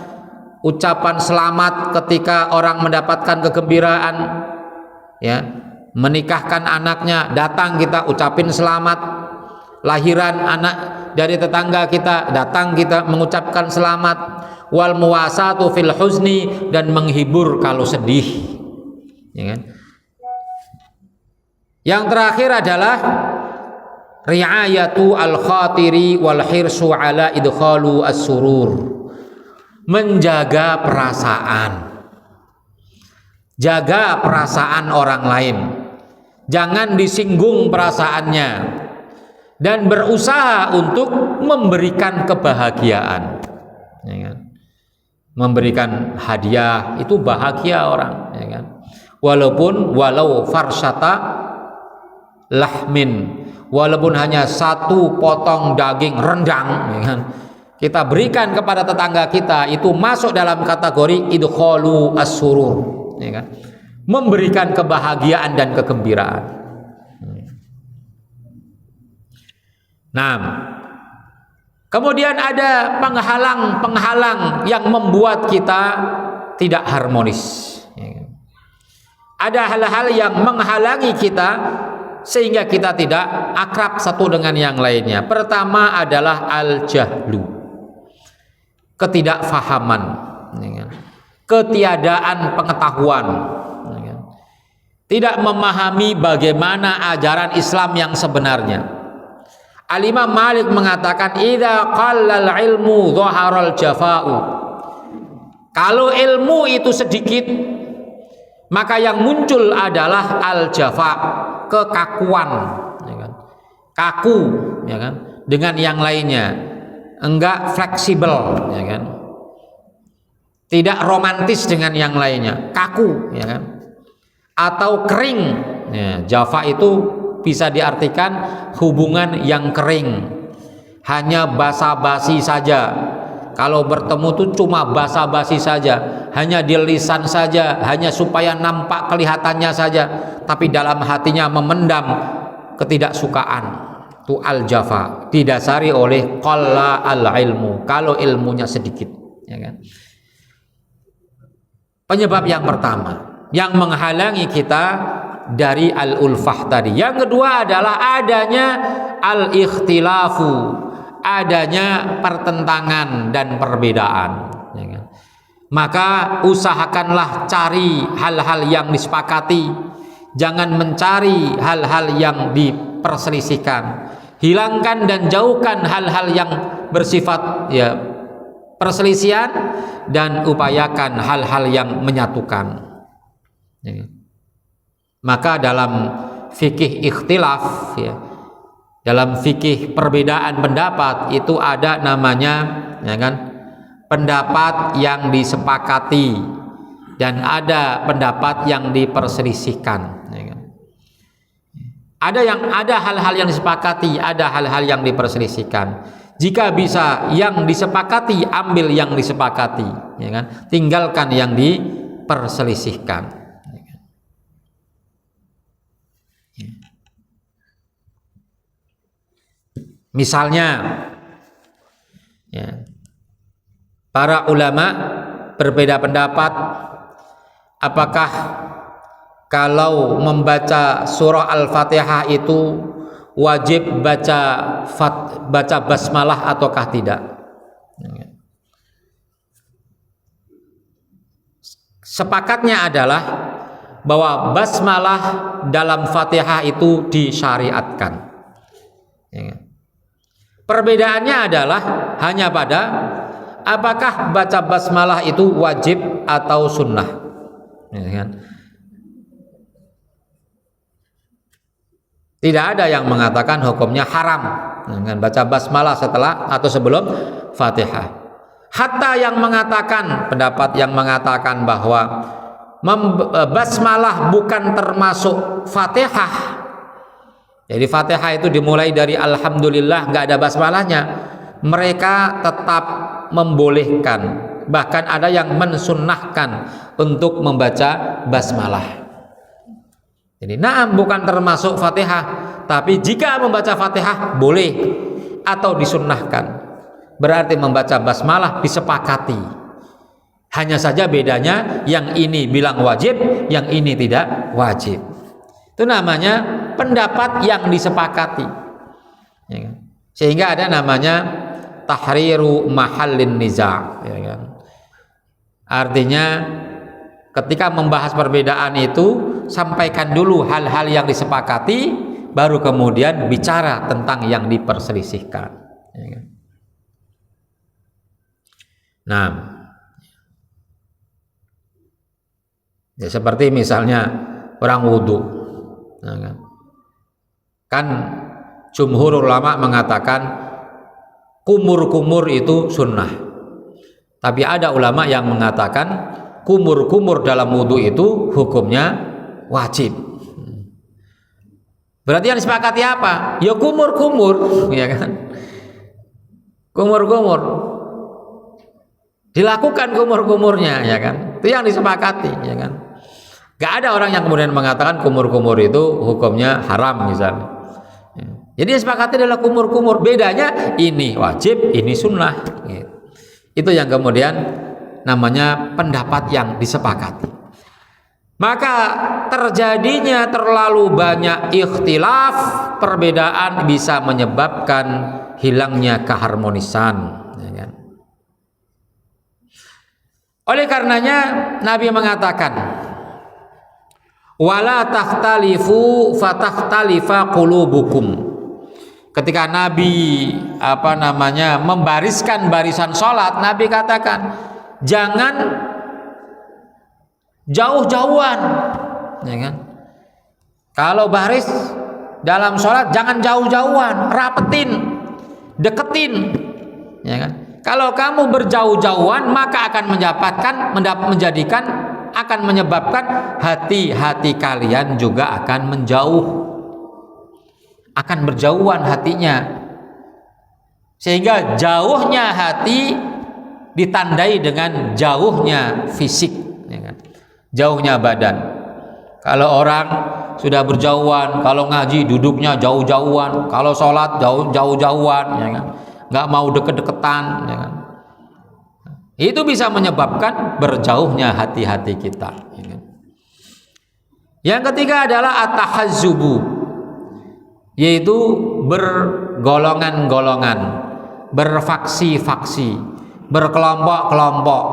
[SPEAKER 1] ucapan selamat ketika orang mendapatkan kegembiraan, ya, menikahkan anaknya, datang kita ucapin selamat. Lahiran anak dari tetangga kita, datang kita mengucapkan selamat. Wal muwasatu fil huzni, dan menghibur kalau sedih, ya kan? Yang terakhir adalah ri'ayatu al-khatiri wal hirsu ala idkhalu as-surur, menjaga perasaan, jaga perasaan orang lain, jangan disinggung perasaannya, dan berusaha untuk memberikan kebahagiaan, ya kan? Memberikan hadiah itu bahagia orang, ya kan? Walau farsyata lahmin, walaupun hanya satu potong daging rendang, ya kan, kita berikan kepada tetangga kita, itu masuk dalam kategori idkhalu as-surur, ya kan? Memberikan kebahagiaan dan kegembiraan. Nah, kemudian ada penghalang-penghalang yang membuat kita tidak harmonis. Ada hal-hal yang menghalangi kita sehingga kita tidak akrab satu dengan yang lainnya. Pertama adalah al-jahlu, ketidakfahaman, ketiadaan pengetahuan, tidak memahami bagaimana ajaran Islam yang sebenarnya. Al-Imam Malik mengatakan, idza qallal ilmu dhaharal jafa'u. Kalau ilmu itu sedikit, maka yang muncul adalah al-jafa, kekakuan, ya kan? Kaku, ya kan? Dengan yang lainnya, enggak fleksibel, ya kan? Tidak romantis dengan yang lainnya, kaku, ya kan? Atau kering. Ya, jafa itu bisa diartikan hubungan yang kering, hanya basa-basi saja. Kalau bertemu tuh cuma basa-basi saja, hanya di lisan saja, hanya supaya nampak kelihatannya saja, tapi dalam hatinya memendam ketidaksukaan. Itu al-jafa, didasari oleh qalla al-ilmu, kalau ilmunya sedikit, ya kan? Penyebab yang pertama yang menghalangi kita dari al-ulfah tadi. Yang kedua adalah adanya al-ikhtilafu, adanya pertentangan dan perbedaan, ya kan? Maka usahakanlah cari hal-hal yang disepakati, jangan mencari hal-hal yang diperselisihkan. Hilangkan dan jauhkan hal-hal yang bersifat ya perselisihan, dan upayakan hal-hal yang menyatukan, ya. Maka dalam fikih ikhtilaf, ya, dalam fikih perbedaan pendapat itu ada namanya, ya kan, pendapat yang disepakati dan ada pendapat yang diperselisihkan, ya kan? Ada hal-hal yang disepakati, ada hal-hal yang diperselisihkan. Jika bisa yang disepakati, ambil yang disepakati, ya kan? Tinggalkan yang diperselisihkan. Misalnya, ya, para ulama berbeda pendapat apakah kalau membaca surah Al-Fatihah itu wajib baca basmalah ataukah tidak. Sepakatnya adalah bahwa basmalah dalam Fatihah itu disyariatkan, ya. Perbedaannya adalah hanya pada apakah baca basmalah itu wajib atau sunnah, ya kan? Tidak ada yang mengatakan hukumnya haram dengan baca basmalah setelah atau sebelum Fatihah. Hatta yang mengatakan, pendapat yang mengatakan bahwa basmalah bukan termasuk Fatihah. Jadi Fatihah itu dimulai dari alhamdulillah, nggak ada basmalahnya. Mereka tetap membolehkan, bahkan ada yang mensunnahkan untuk membaca basmalah. Jadi naam bukan termasuk Fatihah, tapi jika membaca Fatihah boleh atau disunnahkan. Berarti membaca basmalah disepakati. Hanya saja bedanya yang ini bilang wajib, yang ini tidak wajib. Itu namanya pendapat yang disepakati, ya kan? Sehingga ada namanya tahriru mahallin niza', ya kan? Artinya ketika membahas perbedaan itu sampaikan dulu hal-hal yang disepakati, baru kemudian bicara tentang yang diperselisihkan, ya kan? Nah, ya seperti misalnya orang wudhu, ya kan jumhur ulama mengatakan kumur-kumur itu sunnah, tapi ada ulama yang mengatakan kumur-kumur dalam wudhu itu hukumnya wajib. Berarti yang disepakati apa? Ya kumur-kumur, ya kan? Kumur-kumur dilakukan kumur-kumurnya, ya kan? Itu yang disepakati, ya kan? Gak ada orang yang kemudian mengatakan kumur-kumur itu hukumnya haram misalnya. Jadi disepakati adalah kumur-kumur. Bedanya ini wajib, ini sunnah. Gitu. Itu yang kemudian namanya pendapat yang disepakati. Maka terjadinya terlalu banyak ikhtilaf, perbedaan bisa menyebabkan hilangnya keharmonisan. Ya kan? Oleh karenanya Nabi mengatakan, wala takhtalifu fatakhtalifa qulubukum. Ketika Nabi membariskan barisan sholat, Nabi katakan jangan jauh-jauhan, ya kan? Kalau baris dalam sholat jangan jauh-jauhan, rapetin, deketin, ya kan? Kalau kamu berjauh-jauhan maka akan menyebabkan hati-hati kalian juga akan menjauh, akan berjauhan hatinya, sehingga jauhnya hati ditandai dengan jauhnya fisik, ya kan? Jauhnya badan. Kalau orang sudah berjauhan, kalau ngaji duduknya jauh-jauhan, kalau sholat jauh-jauhan, ya kan? Nggak mau deket-deketan, ya kan? Itu bisa menyebabkan berjauhnya hati-hati kita, ya kan? Yang ketiga adalah at-tahazzubu, yaitu bergolongan-golongan, berfaksi-faksi, berkelompok-kelompok.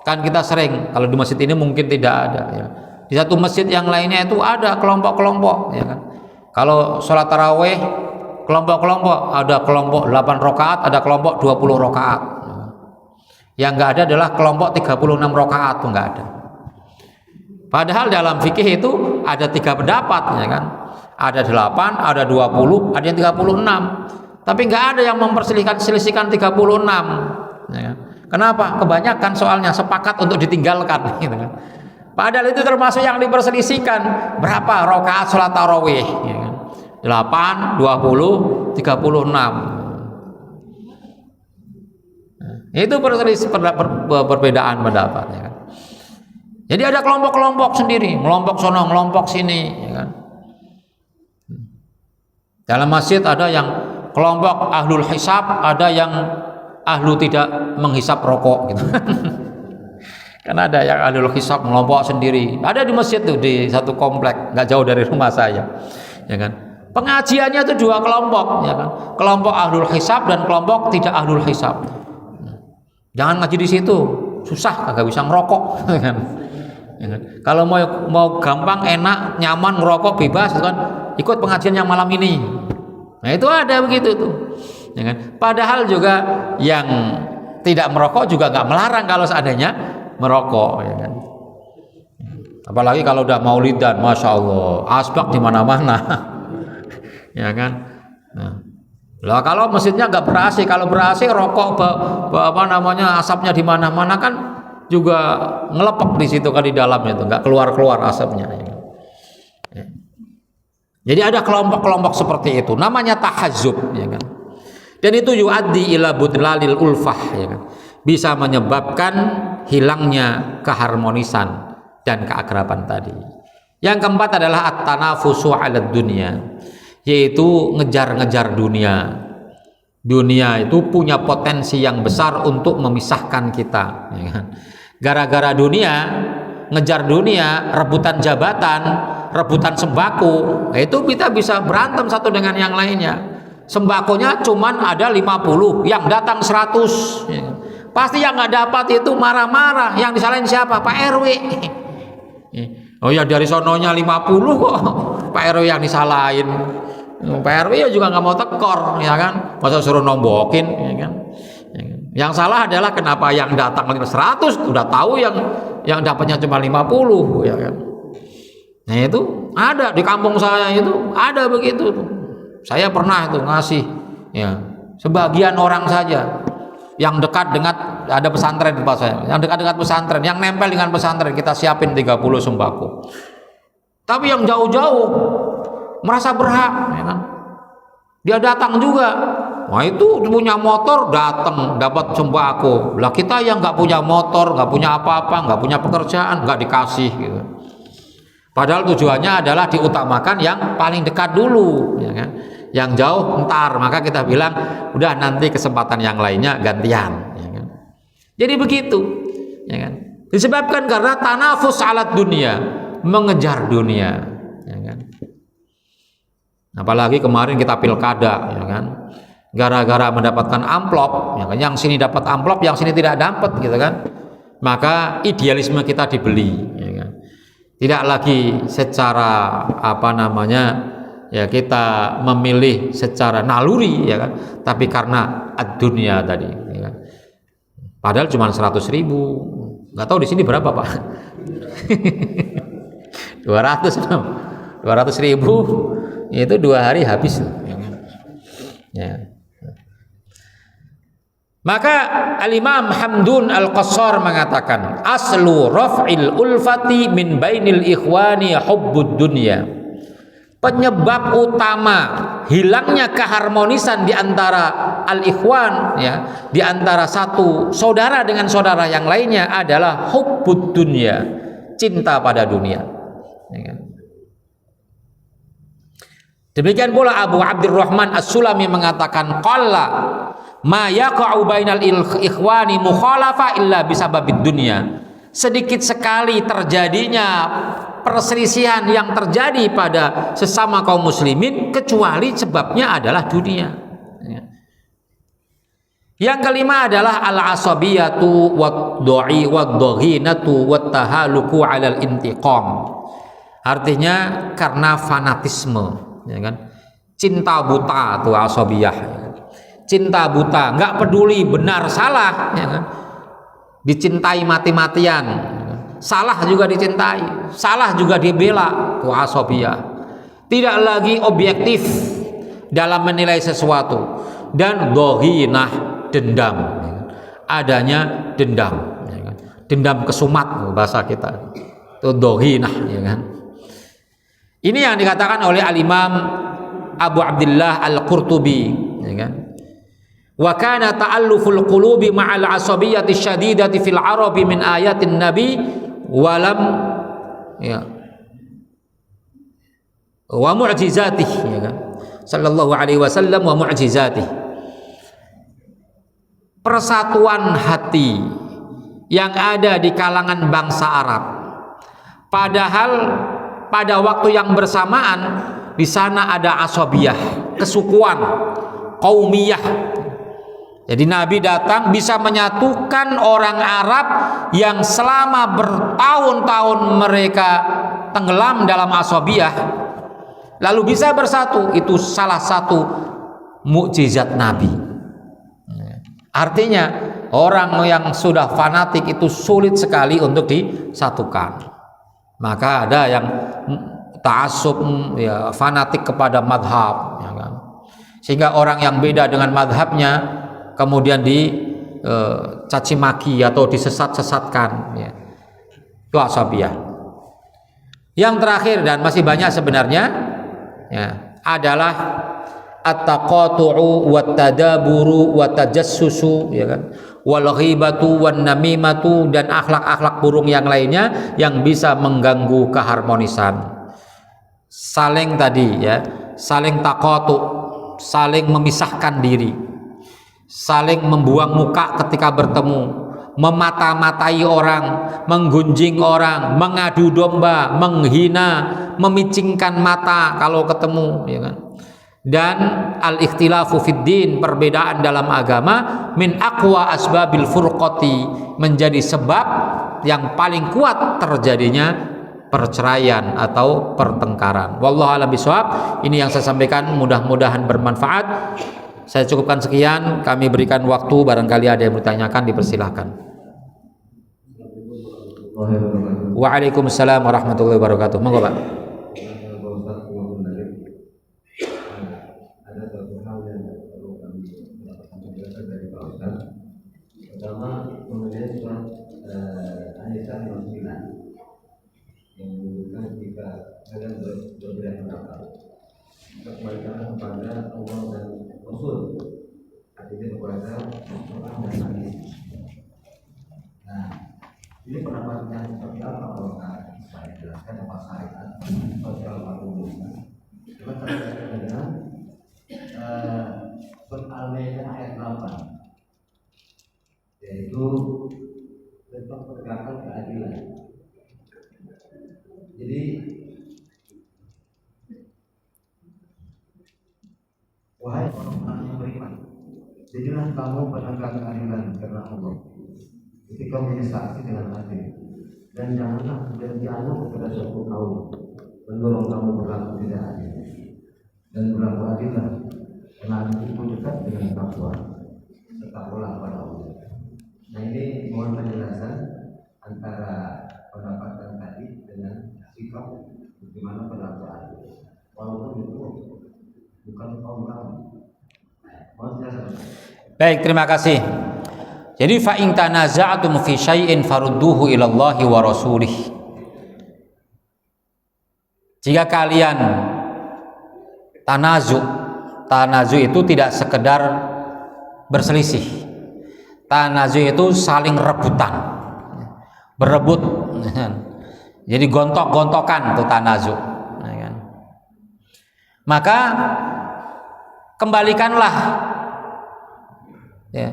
[SPEAKER 1] Kan kita sering, kalau di masjid ini mungkin tidak ada, ya. Di satu masjid yang lainnya itu ada kelompok-kelompok, ya kan? Kalau sholat tarawih kelompok-kelompok, ada kelompok 8 rakaat, ada kelompok 20 rakaat. Yang enggak ada adalah kelompok 36 rakaat, itu enggak ada. Padahal dalam fikih itu ada 3 pendapat, ya kan? Ada 8, ada 20, ada yang 36. Tapi enggak ada yang memperselisihkan 36, ya kan? Kenapa? Kebanyakan soalnya sepakat untuk ditinggalkan, gitu kan? Padahal itu termasuk yang diperselisihkan. Berapa rakaat sholat tarawih, ya kan? 8, 20, 36. Itu perbedaan pendapat, ya kan? Jadi ada kelompok-kelompok sendiri, kelompok sono, kelompok sini, ya kan? Dalam masjid ada yang kelompok ahlul hisab, ada yang ahlu tidak menghisap rokok, gitu. Karena ada yang ahlul hisab kelompok sendiri. Ada di masjid tuh, di satu komplek nggak jauh dari rumah saya, ya kan? Pengajiannya itu 2 kelompok, ya kan? Kelompok ahlul hisab dan kelompok tidak ahlul hisab. Jangan ngaji di situ, susah, kagak bisa ngerokok, ya kan? Kalau mau gampang, enak, nyaman ngerokok bebas, kan? Ikut pengajian yang malam ini. Nah itu ada begitu tuh, ya kan? Padahal juga yang tidak merokok juga nggak melarang kalau seandainya merokok, ya kan? Apalagi kalau udah maulidan, masya Allah, asbak di mana-mana, ya kan? Nah, kalau masjidnya nggak ber-AC, kalau ber-AC rokok asapnya di mana-mana kan juga ngelepek di situ kan, di dalam itu nggak keluar asapnya, ya kan? Jadi ada kelompok-kelompok seperti itu, namanya tahazzub, ya kan? Dan itu yuaddi ila budlalil ulfah, ya kan? Bisa menyebabkan hilangnya keharmonisan dan keakraban tadi. Yang keempat adalah at-tanafusu 'alad dunya, yaitu ngejar-ngejar dunia. Dunia itu punya potensi yang besar untuk memisahkan kita, ya kan? Gara-gara dunia, ngejar dunia, rebutan jabatan, rebutan sembako, itu kita bisa berantem satu dengan yang lainnya. Sembakonya cuman ada 50, yang datang 100, ya. Pasti yang nggak dapat itu marah-marah. Yang disalahin siapa? Pak RW. Oh ya, dari sononya 50 kok Pak RW yang disalahin. Pak RW ya juga nggak mau tekor, ya kan? Masa suruh nombokin, ya kan? Yang salah adalah kenapa yang datang 100 udah tahu yang dapatnya cuma 50, ya kan? Nah itu ada di kampung saya, itu ada begitu tuh. Saya pernah itu ngasih, ya, sebagian orang saja yang dekat dengan, ada pesantren di tempat saya, yang dekat-dekat pesantren, yang nempel dengan pesantren, kita siapin 30 sembako. Tapi yang jauh-jauh merasa berhak, ya kan? Dia datang juga, wah itu punya motor datang dapat sembako. Lah kita yang nggak punya motor, nggak punya apa-apa, nggak punya pekerjaan, nggak dikasih, gitu. Padahal tujuannya adalah diutamakan yang paling dekat dulu, ya kan? yang jauh ntar, maka kita bilang udah nanti kesempatan yang lainnya gantian, ya kan? Jadi begitu, ya kan? Disebabkan karena tanafus alat dunia, mengejar dunia, ya kan? Apalagi kemarin kita pilkada, ya kan? Gara-gara mendapatkan amplop, ya kan? Yang sini dapat amplop, yang sini tidak dapat, gitu kan? Maka idealisme kita dibeli, ya kan? Tidak lagi secara ya kita memilih secara naluri, ya kan? Tapi karena dunia tadi, ya kan? Padahal cuma 100.000, nggak tahu di sini berapa Pak? 200.000 itu 2 hari habis, ya kan? Ya. Maka Al-Imam Hamdun Al-Qassar mengatakan, aslu raf'il ulfati min bainil ikhwani hubbud dunya. Penyebab utama hilangnya keharmonisan di antara al-ikhwan, ya, di antara satu saudara dengan saudara yang lainnya adalah hubbud dunya, cinta pada dunia, ya kan? Demikian pula Abu Abdurrahman As-Sulami mengatakan, qalla ma yaqa'u bainal ikhwani mukhalafa illa bisababid dunya. Sedikit sekali terjadinya perselisihan yang terjadi pada sesama kaum muslimin kecuali sebabnya adalah dunia. Yang kelima adalah al-asabiyatu wad-du'i wad-daghinatu wat-tahaluku 'alal intiqam. Artinya karena fanatisme, ya kan? Cinta buta tuh asabiyah. Cinta buta, nggak peduli benar salah, ya kan? Dicintai mati-matian, salah juga dicintai, salah juga dibela, tuh asabiyah. Tidak lagi objektif dalam menilai sesuatu, dan daghinah, dendam, ya kan? Adanya dendam, ya kan? Dendam kesumat bahasa kita, itu daghinah, ya kan? Ini yang dikatakan oleh Al-Imam Abu Abdullah Al-Qurtubi, ya kan? Wa kana ta'alluful qulubi ma'al asabiyyati syadidati fil arabi min ayatin nabi walam, ya, wa mu'jizatih, ya kan? Sallallahu alaihi wasallam wa mu'jizatih. Persatuan hati yang ada di kalangan bangsa Arab, padahal pada waktu yang bersamaan di sana ada asabiyah, kesukuan, qaumiyah. Jadi Nabi datang bisa menyatukan orang Arab yang selama bertahun-tahun mereka tenggelam dalam asabiyah, lalu bisa bersatu. Itu salah satu mukjizat Nabi. Artinya orang yang sudah fanatik itu sulit sekali untuk disatukan. Maka ada yang ta'assub, ya, fanatik kepada madhab, ya kan? Sehingga orang yang beda dengan madhabnya kemudian dicaci maki atau disesat-sesatkan, ya. Itu asabiyah. Yang terakhir dan masih banyak sebenarnya, ya, adalah at-taqatu'u wat-tadaburu wat-tajassusu, ya kan, wal ghibatu wan namimatu, dan akhlak-akhlak burung yang lainnya yang bisa mengganggu keharmonisan. Saling tadi, ya, saling taqatu, saling memisahkan diri, saling membuang muka ketika bertemu, memata-matai orang, menggunjing orang, mengadu domba, menghina, memicingkan mata kalau ketemu, ya kan? Dan al-ikhtilafu fid din, perbedaan dalam agama, min aqwa asbabil furqati, menjadi sebab yang paling kuat terjadinya perceraian atau pertengkaran. Wallahu a'lam bishawab. Ini yang saya sampaikan, mudah-mudahan bermanfaat. Saya cukupkan sekian, kami berikan waktu, barangkali ada yang bertanyakan, dipersilahkan. Waalaikumsalam warahmatullahi wabarakatuh. Monggo Pak.
[SPEAKER 2] Ada satu hal yang perlu kami mendapatkan penjelasan dari Pak Ustaz. Pertama, kemudian surat An-Nisa 59 yang menunjukkan jika kalian berbeda pendapat, kembalikan kepada Allah dan Rasul, artinya kepada Al-Quran dan Hadis. Nah, ini pendapatnya seperti apa kalau saya jelaskan apa syariat sosial Al-Quran? Cuma terkait dengan 8, yaitu tentang penegakan keadilan. Jadi wahai orang-orang yang beriman, jadilah kamu penegak keadilan karena Allah ketika menyesaksi dengan adil, dan janganlah menjadi anak kepada suatu kaum mendorong kamu berlaku tidak adil, dan berlaku adillah karena adil itu dekat dengan takwa, bertakwalah pada Allah. Nah, ini mohon penjelasan antara pendapatan tadi dengan sikap bagaimana berlaku adil, walaupun itu bukan kaum kamu. Mohon penjelasan.
[SPEAKER 1] Baik, terima kasih. Jadi fa in tanaza'tum fi syai'in farudduhu ila Allahi wa rasulih. Jika kalian tanazu itu tidak sekedar berselisih. Tanazu itu saling rebutan, berebut. Jadi gontok-gontokan itu tanazu. Maka kembalikanlah ya,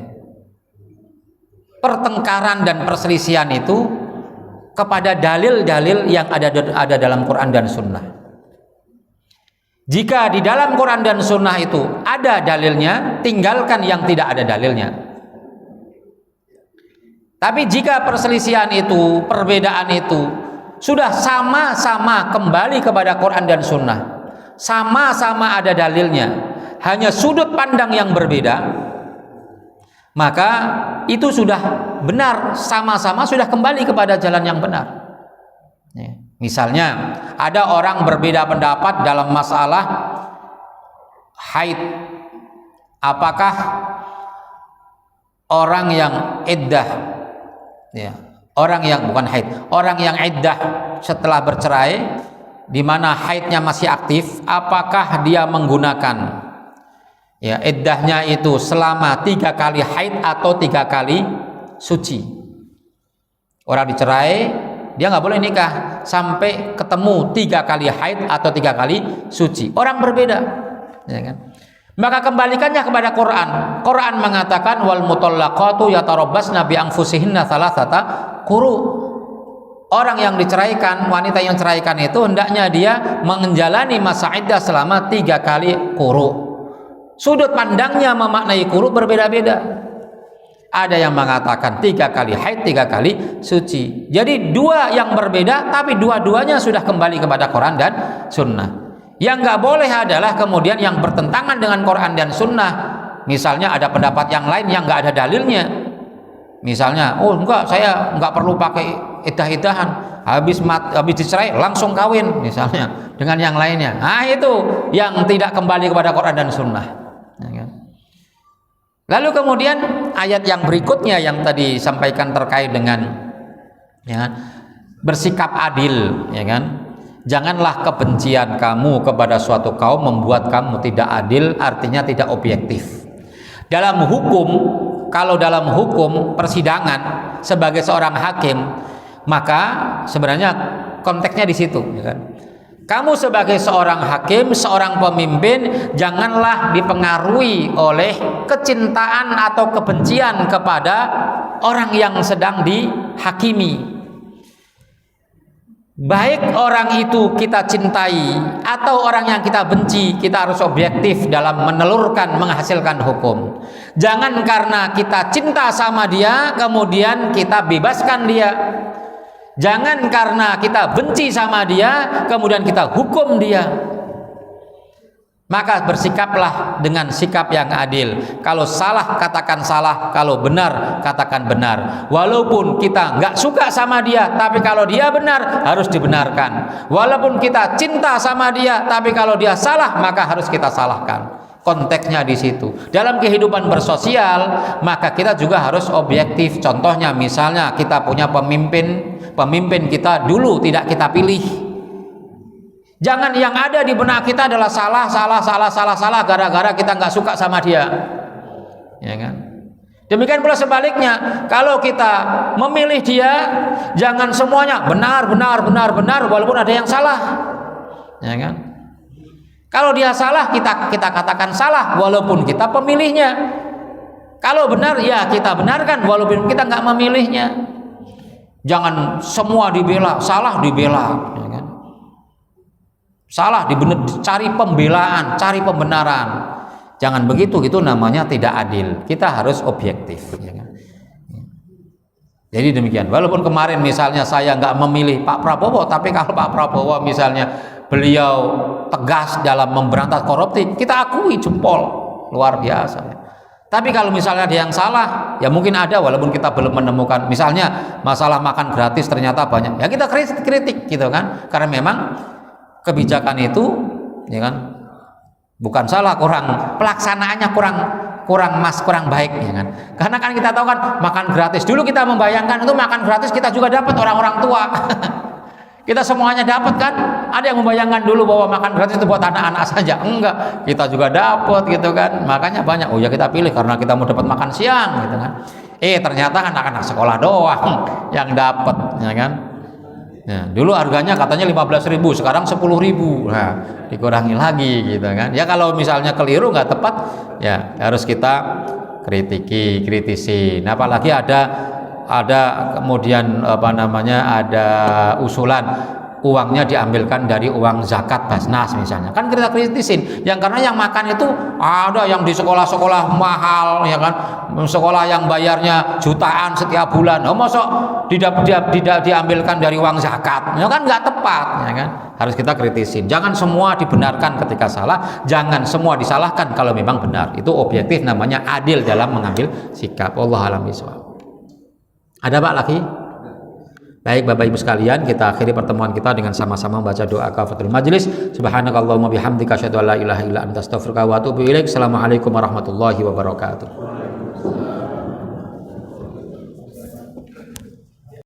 [SPEAKER 1] pertengkaran dan perselisihan itu kepada dalil-dalil yang ada dalam Quran dan Sunnah. Jika di dalam Quran dan Sunnah itu ada dalilnya, tinggalkan yang tidak ada dalilnya. Tapi jika perselisihan itu, perbedaan itu sudah sama-sama kembali kepada Quran dan Sunnah, sama-sama ada dalilnya, hanya sudut pandang yang berbeda, maka itu sudah benar, sama-sama sudah kembali kepada jalan yang benar. Ya. Misalnya ada orang berbeda pendapat dalam masalah haid. Apakah orang yang iddah, ya, orang yang bukan haid, orang yang iddah setelah bercerai, di mana haidnya masih aktif, apakah dia menggunakan ya iddahnya itu selama 3 kali haid atau 3 kali suci? Orang dicerai, dia nggak boleh nikah sampai ketemu 3 kali haid atau 3 kali suci. Orang berbeda, ya kan? Maka kembalikannya kepada Quran. Quran mengatakan wal mutallaqatu yatarabbasna bi anfusihinna thalathata quru. Orang yang diceraikan, wanita yang ceraikan itu hendaknya dia menjalani masa iddah selama 3 kali quru. Sudut pandangnya memaknai quru berbeda-beda. Ada yang mengatakan 3 kali haid, 3 kali suci. Jadi 2 yang berbeda, tapi dua-duanya sudah kembali kepada Quran dan Sunnah. Yang nggak boleh adalah kemudian yang bertentangan dengan Quran dan Sunnah. Misalnya ada pendapat yang lain yang nggak ada dalilnya. Misalnya, oh enggak, saya nggak perlu pakai iddah-iddahan. Habis dicerai langsung kawin, misalnya dengan yang lainnya. Nah itu yang tidak kembali kepada Quran dan Sunnah. Lalu kemudian ayat yang berikutnya yang tadi disampaikan terkait dengan ya, bersikap adil, ya kan? Janganlah kebencian kamu kepada suatu kaum membuat kamu tidak adil, artinya tidak objektif. Dalam hukum, kalau dalam hukum persidangan sebagai seorang hakim, maka sebenarnya konteksnya di situ, ya kan? Kamu sebagai seorang hakim, seorang pemimpin, janganlah dipengaruhi oleh kecintaan atau kebencian kepada orang yang sedang dihakimi. Baik orang itu kita cintai atau orang yang kita benci, kita harus objektif dalam menelurkan, menghasilkan hukum. Jangan karena kita cinta sama dia kemudian kita bebaskan dia. Jangan karena kita benci sama dia kemudian kita hukum dia. Maka bersikaplah dengan sikap yang adil. Kalau salah katakan salah, kalau benar katakan benar. Walaupun kita nggak suka sama dia, tapi kalau dia benar harus dibenarkan. Walaupun kita cinta sama dia, tapi kalau dia salah maka harus kita salahkan. Konteksnya di situ. Dalam kehidupan bersosial maka kita juga harus objektif. Contohnya misalnya kita punya pemimpin kita dulu tidak kita pilih. Jangan yang ada di benak kita adalah salah gara-gara kita nggak suka sama dia, ya kan? Demikian pula sebaliknya, kalau kita memilih dia, jangan semuanya benar walaupun ada yang salah, ya kan? Kalau dia salah kita katakan salah walaupun kita pemilihnya. Kalau benar ya kita benarkan walaupun kita nggak memilihnya. Jangan semua dibela, salah dibela, ya kan? Salah cari pembelaan, cari pembenaran. Jangan begitu, itu namanya tidak adil. Kita harus objektif, ya kan? Jadi demikian. Walaupun kemarin misalnya saya nggak memilih Pak Prabowo, tapi kalau Pak Prabowo misalnya beliau tegas dalam memberantas korupsi, kita akui jempol, luar biasa. Ya. Tapi kalau misalnya ada yang salah, ya mungkin ada walaupun kita belum menemukan. Misalnya masalah makan gratis ternyata banyak, ya kita kritik gitu kan. Karena memang kebijakan itu, ya kan, bukan salah, pelaksanaannya kurang baik, ya kan. Karena kan kita tahu kan makan gratis. Dulu kita membayangkan itu makan gratis kita juga dapat orang-orang tua. Kita semuanya dapat kan? Ada yang membayangkan dulu bahwa makan gratis itu buat anak-anak saja. Enggak, kita juga dapat gitu kan. Makanya banyak, oh ya kita pilih karena kita mau dapat makan siang gitu kan. Ternyata anak-anak sekolah doang yang dapat, ya kan. Nah, dulu harganya katanya 15.000, sekarang 10.000. Nah, dikurangi lagi gitu kan. Ya kalau misalnya keliru nggak tepat, ya harus kita kritisi. Nah, apalagi ada kemudian ada usulan uangnya diambilkan dari uang zakat Basnas misalnya, kan kita kritisin karena yang makan itu ada yang di sekolah-sekolah mahal, ya kan, sekolah yang bayarnya jutaan setiap bulan, masa tidak diambilkan dari uang zakat, ya kan nggak tepat, ya kan, harus kita kritisin. Jangan semua dibenarkan ketika salah, jangan semua disalahkan kalau memang benar. Itu objektif, namanya adil dalam mengambil sikap. Wallahu a'lam bishawab. Ada Pak lagi? Baik Bapak Ibu sekalian, kita akhiri pertemuan kita dengan sama-sama membaca doa kafatul majlis. Subhanakallahumma bihamdika asyhadu an la ilaha illa anta astaghfiruka wa atubu ilaik. Assalamualaikum warahmatullahi wabarakatuh.